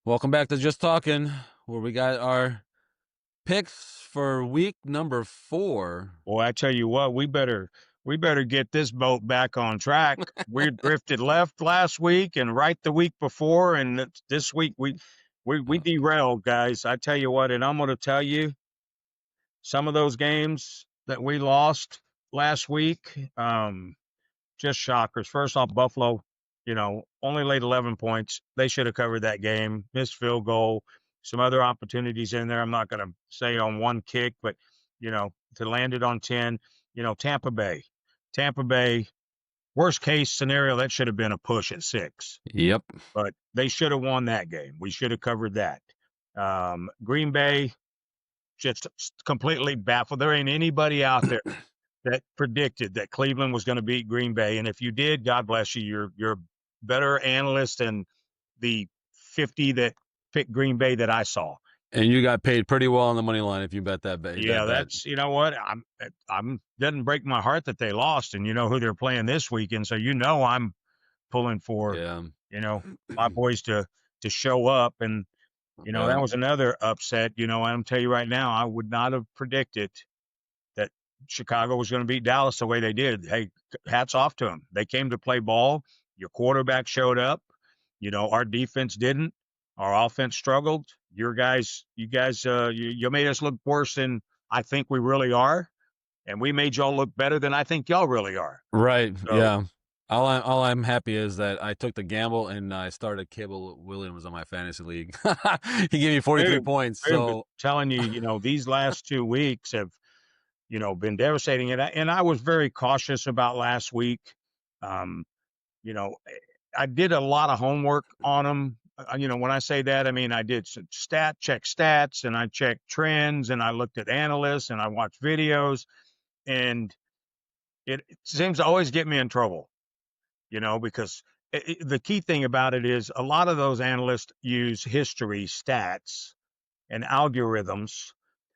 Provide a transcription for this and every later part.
Welcome back to Just Talking, where we got our picks for week number 4. Boy, I tell you what, we better get this boat back on track. We drifted left last week and right the week before, and this week we Uh, derailed, guys. I tell you what, and I'm going to tell you some of those games that we lost last week. Just shockers. First off, Buffalo, only laid 11 points. They should have covered that game. Missed field goal. Some other opportunities in there. I'm not going to say on one kick, but to land it on 10. Tampa Bay. Tampa Bay, worst case scenario, that should have been a push at 6. yep. But they should have won that game. We should have covered that. Green Bay, just completely baffled. There ain't anybody out there that predicted that Cleveland was going to beat Green Bay. And if you did, God bless you. You're a better analyst than the 50 that picked Green Bay that I saw. And you got paid pretty well on the money line if you bet that Yeah, bet. that's you know what I'm doesn't break my heart that they lost, and you know who they're playing this weekend, so I'm pulling for Yeah. my boys to show up, and that Yeah. was another upset. I'm tell you right now, I would not have predicted that Chicago was going to beat Dallas the way they did. Hey, hats off to them. They came to play ball. Your quarterback showed up. Our defense didn't. Our offense struggled. You guys, you made us look worse than I think we really are, and we made y'all look better than I think y'all really are. Right. So, Yeah. All I'm happy is that I took the gamble and I started Cable Williams on my fantasy league. He gave me 43 dude, points. dude, So telling you, these last 2 weeks have been devastating, and I was very cautious about last week. Um, you know, I did a lot of homework on them. When I say that, I mean I did some check stats, and I checked trends, and I looked at analysts, and I watched videos, and it seems to always get me in trouble. Because the key thing about it is a lot of those analysts use history, stats, and algorithms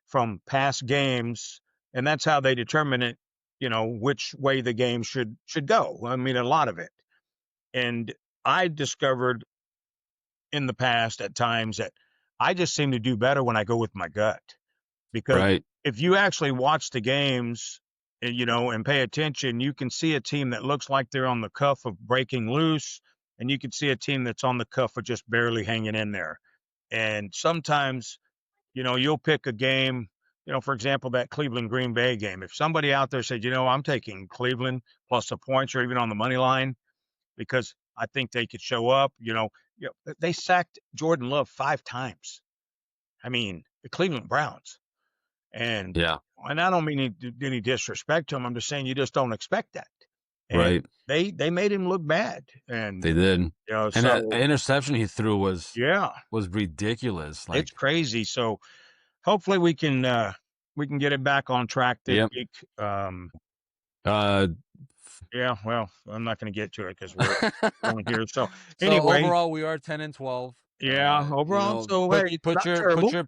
from past games, and that's how they determine it. Which way the game should go. I mean, a lot of it. And I discovered in the past at times that I just seem to do better when I go with my gut. Because right. if you actually watch the games, and pay attention, you can see a team that looks like they're on the cuff of breaking loose, and you can see a team that's on the cuff of just barely hanging in there. And sometimes, you'll pick a game, for example, that Cleveland Green Bay game. If somebody out there said, I'm taking Cleveland plus the points or even on the money line, because I think they could show up. They sacked Jordan Love 5 times. I mean, the Cleveland Browns, and Yeah. and I don't mean any disrespect to him. I'm just saying you just don't expect that, and Right. they made him look bad, and They did. And that so interception he threw yeah, was ridiculous. it's Like, crazy. So hopefully we can get it back on track this yep. week. Uh Yeah, well, I'm not going to get to it because we're on here. So So anyway, overall, we are 10-12. yeah, overall, so Put hey, it's put not your terrible.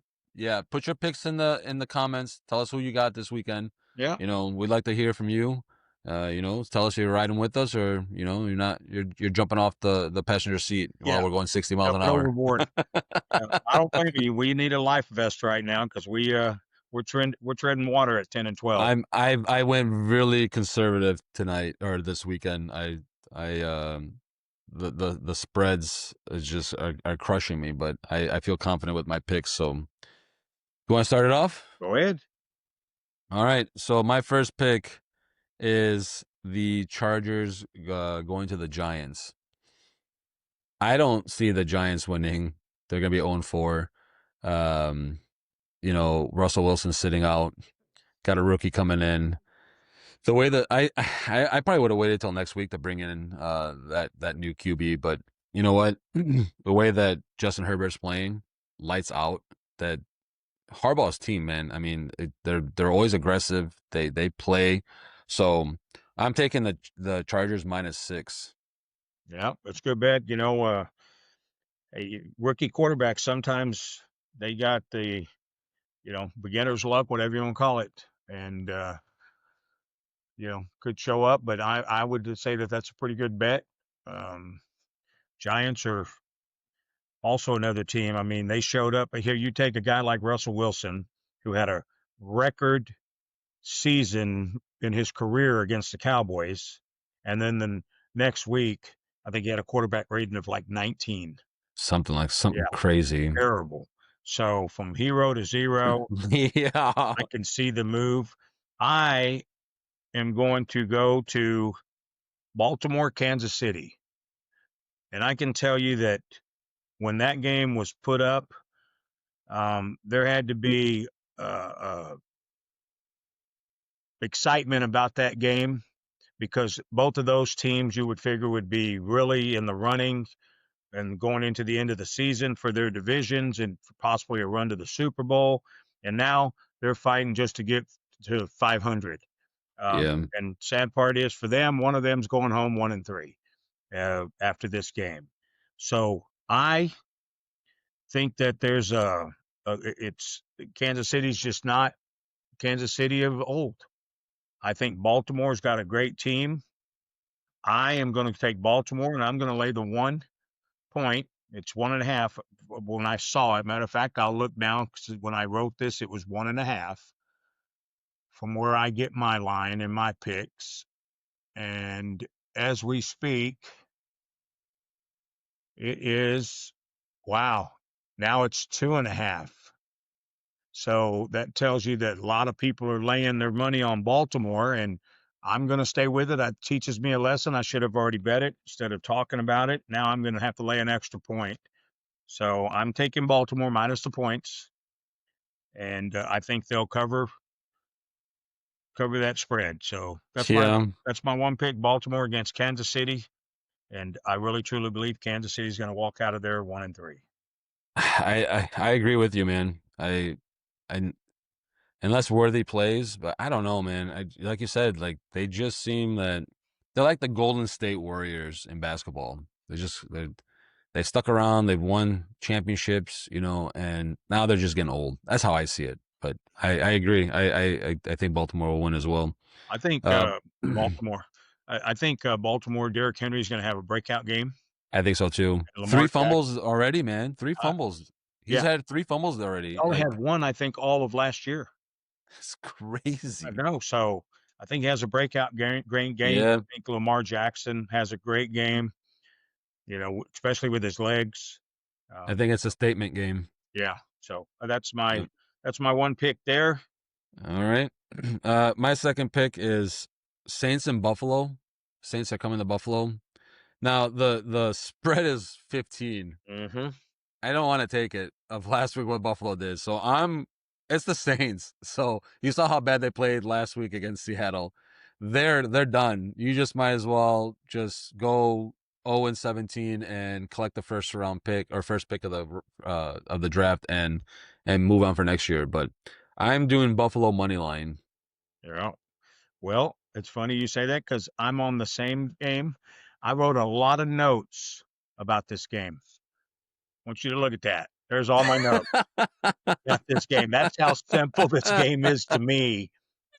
put your picks in the comments. Tell us who you got this weekend. Yeah. We'd like to hear from you. Tell us you're riding with us, or you're not. You're jumping off the passenger seat while Yeah, we're going 60 miles an jumping hour. overboard. Yeah, I don't blame you. We need a life vest right now because we're treading water at 10 and 12. I went really conservative tonight or this weekend. I the spreads is just are crushing me, but I feel confident with my picks. So you want to start it off? Go ahead. All right. So my first pick is the Chargers going to the Giants. I don't see the Giants winning. They're gonna be 0-4. Um, Russell Wilson sitting out. Got a rookie coming in. The way that I probably would have waited till next week to bring in that new QB, but you know what? The way that Justin Herbert's playing, lights out. That Harbaugh's team, man. I mean, they're always aggressive. They play. So I'm taking the Chargers -6. Yeah, that's a good bet. A rookie quarterback sometimes they got the beginner's luck, whatever you want to call it, and could show up. But I would say that that's a pretty good bet. Um, Giants are also another team. I mean, they showed up. Here, you take a guy like Russell Wilson, who had a record season in his career against the Cowboys, and then the next week, I think he had a quarterback rating of like 19. Something like something Yeah, crazy. terrible. So from hero to zero, Yeah. I can see the move. I am going to go to Baltimore, Kansas City. And I can tell you that when that game was put up, there had to be excitement about that game because both of those teams you would figure would be really in the running and going into the end of the season for their divisions and possibly a run to the Super Bowl. And now they're fighting just to get to 500. Yeah. And sad part is for them, one of them's going home 1-3 after this game. So I think that there's it's Kansas City's just not Kansas City of old. I think Baltimore's got a great team. I am going to take Baltimore and I'm going to lay the 1 point. It's 1.5. When I saw it, matter of fact, I'll look now because when I wrote this, it was 1.5 from where I get my line and my picks. And as we speak, it is wow. Now it's 2.5. So that tells you that a lot of people are laying their money on Baltimore, and I'm going to stay with it. That teaches me a lesson. I should have already bet it instead of talking about it. Now I'm going to have to lay an extra point. So I'm taking Baltimore minus the points, and I think they'll cover that spread. So Yeah. that's my one pick: Baltimore against Kansas City, and I really truly believe Kansas City is going to walk out of there 1-3. I agree with you, man. I unless Worthy plays, but I don't know, man. Like you said, like they just seem that they're like the Golden State Warriors in basketball. They stuck around, they've won championships, and now they're just getting old. That's how I see it. But I agree. I think Baltimore will win as well. I think Uh, Baltimore. I think Baltimore. Derrick Henry is going to have a breakout game. I think so too. And Three Lamar Jackson. fumbles already, man. Three Uh, fumbles. He's yeah, had three fumbles he already. only had Like one. I think all of last year. it's I crazy. know. So I think he has a breakout great game. Yeah, I think Lamar Jackson has a great game. Especially with his legs. I Um, think it's a statement game. yeah. So Yep. that's my one pick there. All right. My second pick is Saints and Buffalo. Saints are coming to Buffalo. Now the spread is 15. Hmm. I don't want to take it of last week what Buffalo did. So it's the Saints. So you saw how bad they played last week against Seattle. They're done. You just might as well just go 0-17 and collect the first round pick or first pick of the draft and move on for next year. But I'm doing Buffalo money line. Yeah. Well, it's funny you say that because I'm on the same game. I wrote a lot of notes about this game. I want you to look at that. There's all my notes about this game. That's how simple this game is to me.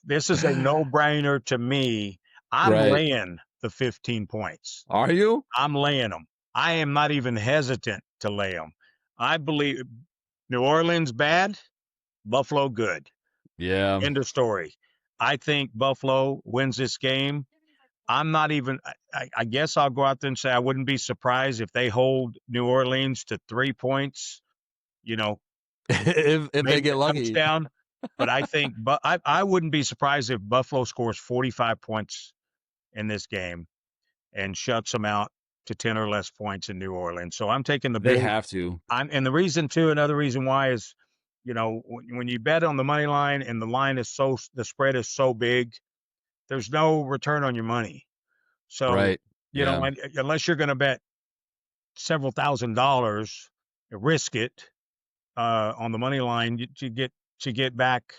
This is a no-brainer to me. I'm Right. laying the 15 points. Are you? I'm laying them. I am not even hesitant to lay them. I believe New Orleans bad, Buffalo good. Yeah. End of story. I think Buffalo wins this game. I'm not even. I guess I'll go out there and say I wouldn't be surprised if they hold New Orleans to 3 points. You know, if they maybe get a lucky. touchdown. But I think, but I wouldn't be surprised if Buffalo scores 45 points in this game and shuts them out to 10 or less points in New Orleans. So I'm taking the They Bills. have to. And the reason too, another reason why is, when you bet on the money line and the spread is so big, there's no return on your money. So, Right. Yeah. unless you're going to bet several $1,000s, risk it on the money line to get back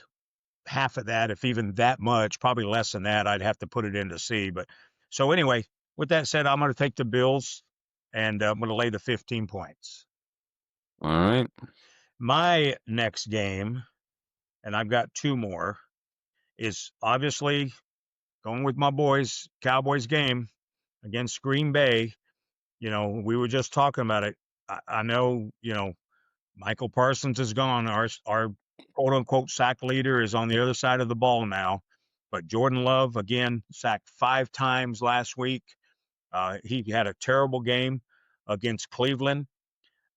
half of that, if even that much, probably less than that. I'd have to put it into C. But so anyway, with that said, I'm going to take the Bills and I'm going to lay the 15 points. All right. My next game, and I've got two more, is obviously going with my boys, Cowboys game against Green Bay. We were just talking about it. I know, Michael Parsons is gone. Our quote unquote sack leader is on the other side of the ball now. But Jordan Love again sacked 5 times last week. He had a terrible game against Cleveland.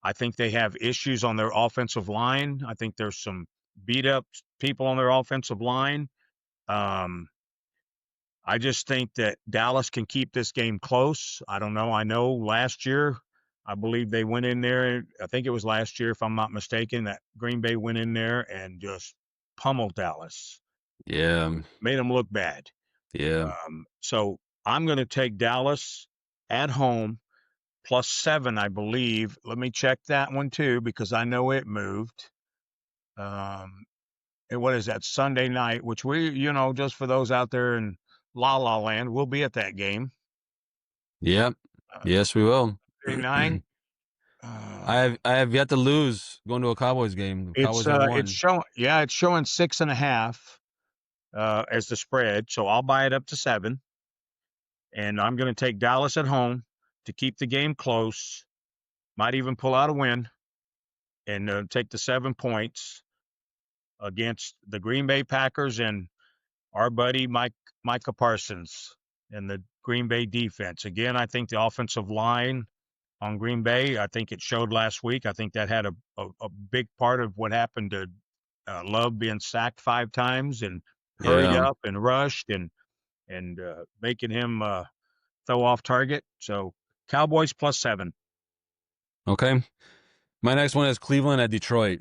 I think they have issues on their offensive line. I think there's some beat up people on their offensive line. Um, I just think that Dallas can keep this game close. I don't know. I know last year, I believe they went in there. I think it was last year, if I'm not mistaken, that Green Bay went in there and just pummeled Dallas, Yeah, made them look bad. yeah, So I'm going to take Dallas at home +7, I believe. Let me check that one too, because I know it moved. Um, and what is that, Sunday night, which we, just for those out there in La La Land, we'll be at that game. yeah. Uh, Yes, we will. Sunday night. I have yet to lose going to a Cowboys game. The It's Cowboys have it's won. showing, yeah, it's showing 6.5 as the spread. So I'll buy it up to 7, and I'm going to take Dallas at home to keep the game close. Might even pull out a win and take the 7 points against the Green Bay Packers and our buddy Micah Parsons and the Green Bay defense. Again, I think the offensive line on Green Bay, I think it showed last week. I think that had a big part of what happened to Love being sacked 5 times and hurried Yeah. up and rushed and making him throw off target. So Cowboys +7. Okay. My next one is Cleveland at Detroit.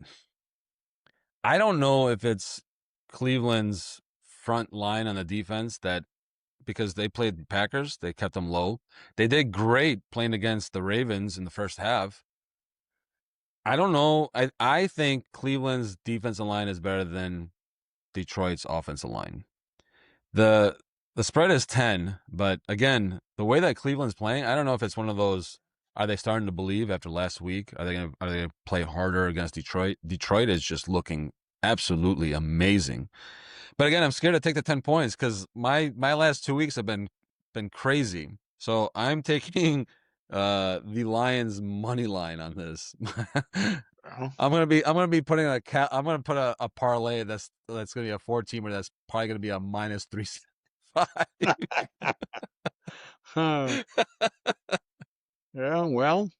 I don't know if it's Cleveland's front line on the defense that because they played the Packers, they kept them low. They did great playing against the Ravens in the first half. I don't know. I think Cleveland's defensive line is better than Detroit's offensive line. The the spread is 10, but again, the way that Cleveland's playing, I don't know if it's one of those are they starting to believe after last week? Are they going to play harder against Detroit? Detroit is just looking absolutely amazing. But again, I'm scared to take the 10 points cuz my last 2 weeks have been crazy. So I'm taking the Lions money line on this. Well, I'm gonna be putting I'm gonna put a parlay that's gonna be a 4-teamer that's probably gonna be a minus 375. huh. Yeah, well,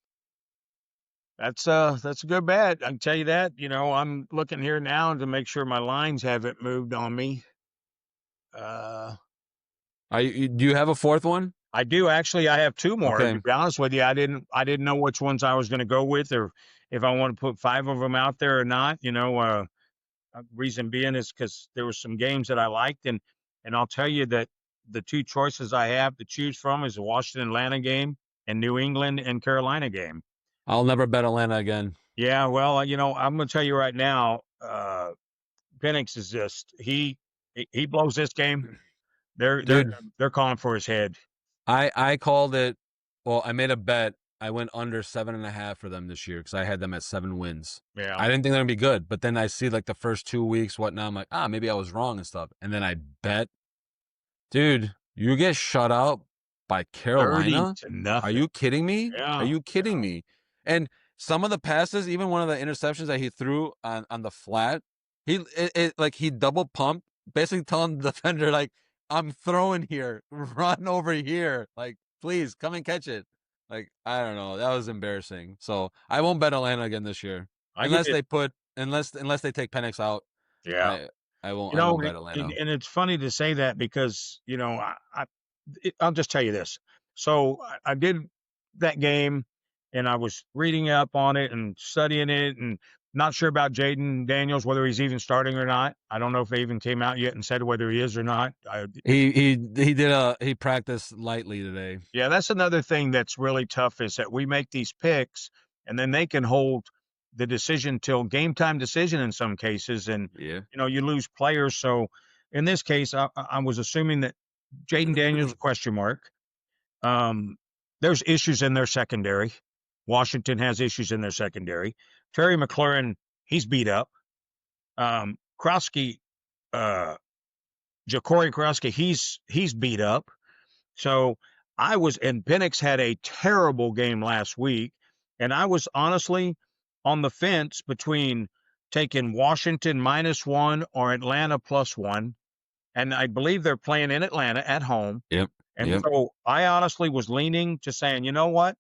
that's a good bet. I can tell you that. I'm looking here now to make sure my lines haven't moved on me. Uh, Do you have a fourth one? I do actually. I have two more. To Okay. be honest with you, I didn't know which ones I was going to go with, or if I want to put 5 of them out there or not. Reason being is because there were some games that I liked, and I'll tell you that the two choices I have to choose from is the Washington Atlanta game and New England and Carolina game. I'll never bet Atlanta again. Yeah, well, I'm going to tell you right now, Penix is just he blows this game. They're they're Dude, they're calling for his head. I called it. Well, I made a bet. I went under 7.5 for them this year because I had them at 7 wins. Yeah, I didn't think they're gonna be good, but then I see like the first 2 weeks, whatnot. I'm like, maybe I was wrong and stuff. And then I bet, dude, you get shut out by 30 Carolina? to Are nothing. you kidding me? Are Yeah, you kidding me? And some of the passes, even one of the interceptions that he threw on the flat, like he double pumped, basically telling the defender like, "I'm throwing here, run over here, like please come and catch it." Like I don't know, that was embarrassing. So I won't bet Atlanta again this year I give it. unless they take Penix out. Yeah, I I won't you I know, won't and, bet Atlanta. and it's funny to say that because I'll just tell you this. So I did that game, and I was reading up on it and studying it, and not sure about Jaden Daniels whether he's even starting or not. I don't know if they even came out yet and said whether he is or not. He practiced lightly today. Yeah, that's another thing that's really tough is that we make these picks, and then they can hold the decision till game time decision in some cases, and Yeah. you lose players. So in this case, I was assuming that Jaden Daniels question mark. Um, there's issues in their secondary. Washington has issues in their secondary. Terry McLaurin, he's beat up. Krosky, uh, Ja'Cory Krosky, he's beat up. So and Penix had a terrible game last week. And I was honestly on the fence between taking Washington -1 or Atlanta +1. And I believe they're playing in Atlanta at home. Yep. And Yep. so I honestly was leaning to saying, you know what?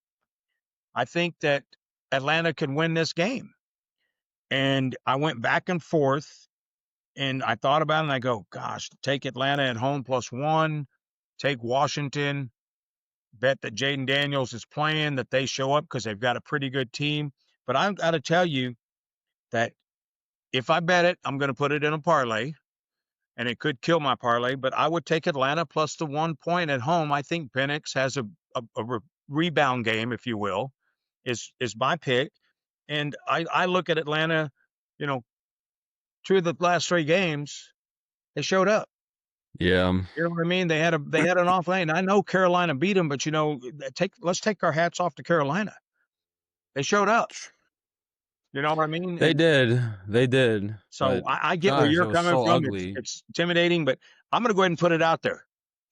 I think that Atlanta can win this game. And I went back and forth and I thought about it and I go, gosh, take Atlanta at home +1, take Washington, bet that Jaden Daniels is playing, that they show up because they've got a pretty good team. But I've got to tell you that if I bet it, I'm going to put it in a parlay and it could kill my parlay, but I would take Atlanta plus the 1 point at home. I think Penix has a rebound game, if you will, is my pick. And I look at Atlanta, you know, 2 of the last 3 games, they showed up. Yeah. You know what I mean? They had an off lane. I know Carolina beat them, but, let's take our hats off to Carolina. They showed up. You know what I mean? They And did. They did. so But I get where gosh, it you're was coming so from. ugly. It's intimidating, but I'm gonna go ahead and put it out there.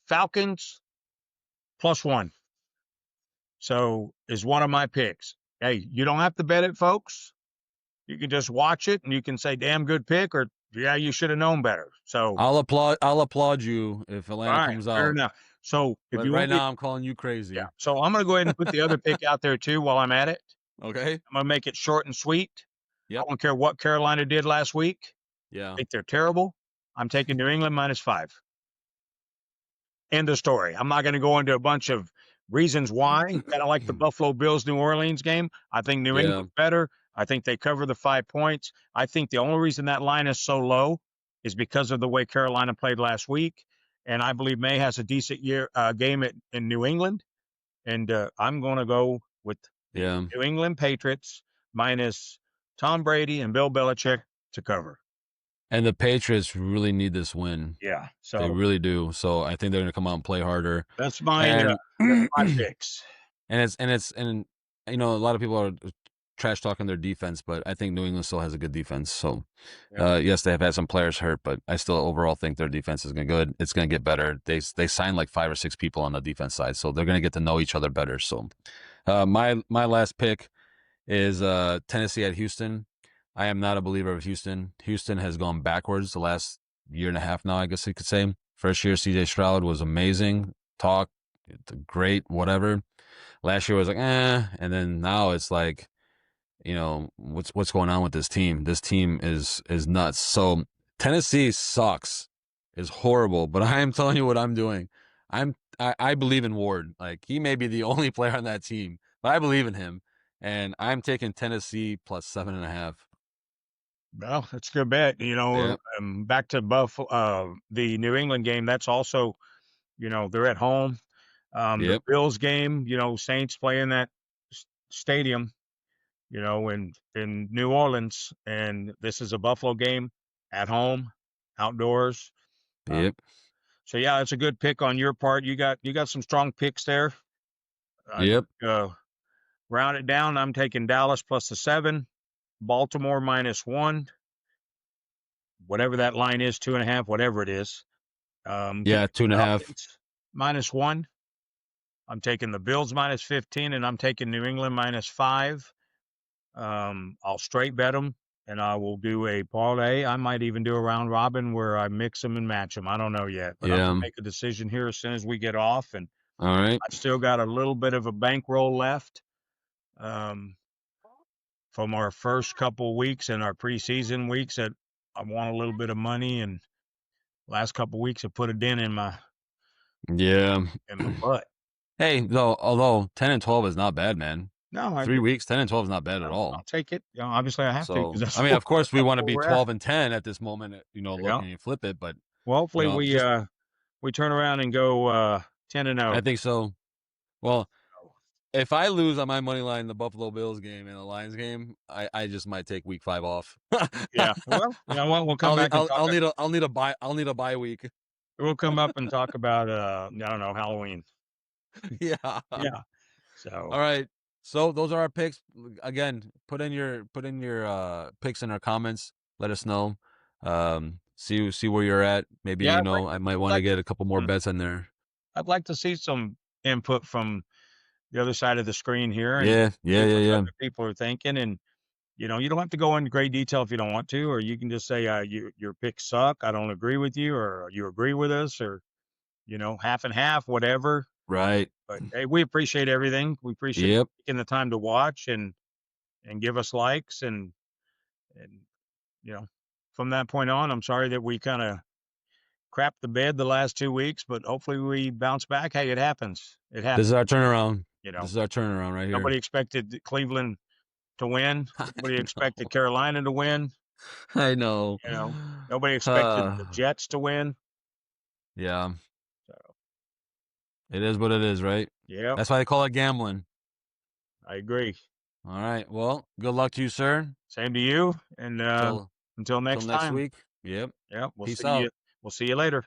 Falcons +1. So is one of my picks. Hey, you don't have to bet it, folks. You can just watch it and you can say, damn good pick, or yeah, you should have known better. So, I'll applaud you if all Atlanta right, comes fair out. enough. So if But you right want me, now I'm calling you yeah. crazy. So I'm going to go ahead and put the other pick out there too while I'm at it. Okay? I'm going to make it short and sweet. I Yep. don't care what Carolina did last week. I Yeah. think they're terrible. I'm taking New England -5. End of story. I'm not going to go into a bunch of reasons why. Kind of like the Buffalo Bills New Orleans game. I think New Yeah. England's better. I think they cover the 5 points. I think the only reason that line is so low is because of the way Carolina played last week. And I believe May has a decent game in New England. And I'm going to go with the Yeah. New England Patriots minus Tom Brady and Bill Belichick to cover. And the Patriots really need this win. Yeah. They So really do. So I think they're gonna come out and play harder. that's my And that's and my picks. a lot of people are trash talking their defense, but I think New England still has a good defense. So Yeah. yes, they have had some players hurt, but I still overall think their defense is gonna good. It's gonna get better. They signed like 5 or 6 people on the defense side, so they're gonna get to know each other better. So my last pick is Tennessee at Houston. I am not a believer of Houston. Houston has gone backwards the last year and a half now, I guess you could say. First year, CJ Stroud was amazing, talk, great, whatever. Last year was like, and then now it's like, what's going on with this team? This team is nuts. So Tennessee sucks, is horrible. But I am telling you what I'm doing. I believe in Ward. Like he may be the only player on that team, but I believe in him, and I'm taking Tennessee plus 7.5. Well, that's a good bet. Yeah. Back to the New England game. That's also, they're at home. The Yep. Bills game, Saints play in that stadium, in New Orleans, and this is a Buffalo game at home, outdoors. Uh, Yep. so yeah, it's a good pick on your part. You got some strong picks there. I Yep. round it down. I'm taking Dallas plus the 7, Baltimore -1, whatever that line is, 2.5, whatever it is. Yeah. Taking 2.5. Falcons -1. I'm taking the Bills -15, and I'm taking New England -5. I'll straight bet them, and I will do a parlay. I might even do a round robin where I mix them and match them. I don't know yet, but I'm gonna Yeah. make a decision here as soon as we get off. And All right. I still got a little bit of a bankroll left um, from our first couple weeks and our preseason weeks that I want a little bit of money. And last couple weeks, I put a dent in my Yeah. butt. Hey, though, although 10-12 is not bad, man. No, I 3 weeks, 10-12 is not bad at I'll all. take it. Obviously, I have to because So, that's I mean, of course, we that's want to where be we're at. 12-10 at this moment, Yeah. looking and flip it, but Well, hopefully just we turn around and go 10-0. I think so. Well, if I lose on my money line in the Buffalo Bills game and the Lions game, I just might take week 5 off. Yeah. Well, you know what? We'll come back and talk. I'll need a bye week. We'll come up and talk about I don't know, Halloween. Yeah. Yeah. So All right. So those are our picks. Again, put in your picks in our comments. Let us know. See where you're at. Maybe yeah, I might I'd want to like get a couple more some, bets in there. I'd like to see some input from the other side of the screen here and Yeah, yeah, see yeah, what yeah. other people are thinking. And you don't have to go into great detail if you don't want to, or you can just say, your picks suck. I don't agree with you, or you agree with us, or half and half, whatever. Right. But hey, we appreciate everything. We appreciate Yep. taking the time to watch and give us likes and you know, from that point on, I'm sorry that we kind of crapped the bed the last 2 weeks, but hopefully we bounce back. Hey, it happens. It This happens. is our turnaround. You know, This is our turnaround right here. nobody expected Cleveland to win. I Nobody know. expected Carolina to win. I know. You know, nobody expected the Uh, Jets to win. yeah. So, It is what it is, right? yep, That's why they call it gambling. I agree. All right. Well, good luck to you, sir. Same to you. And Till until till next next time. week. Yep. Yeah, Peace out. we'll see you later.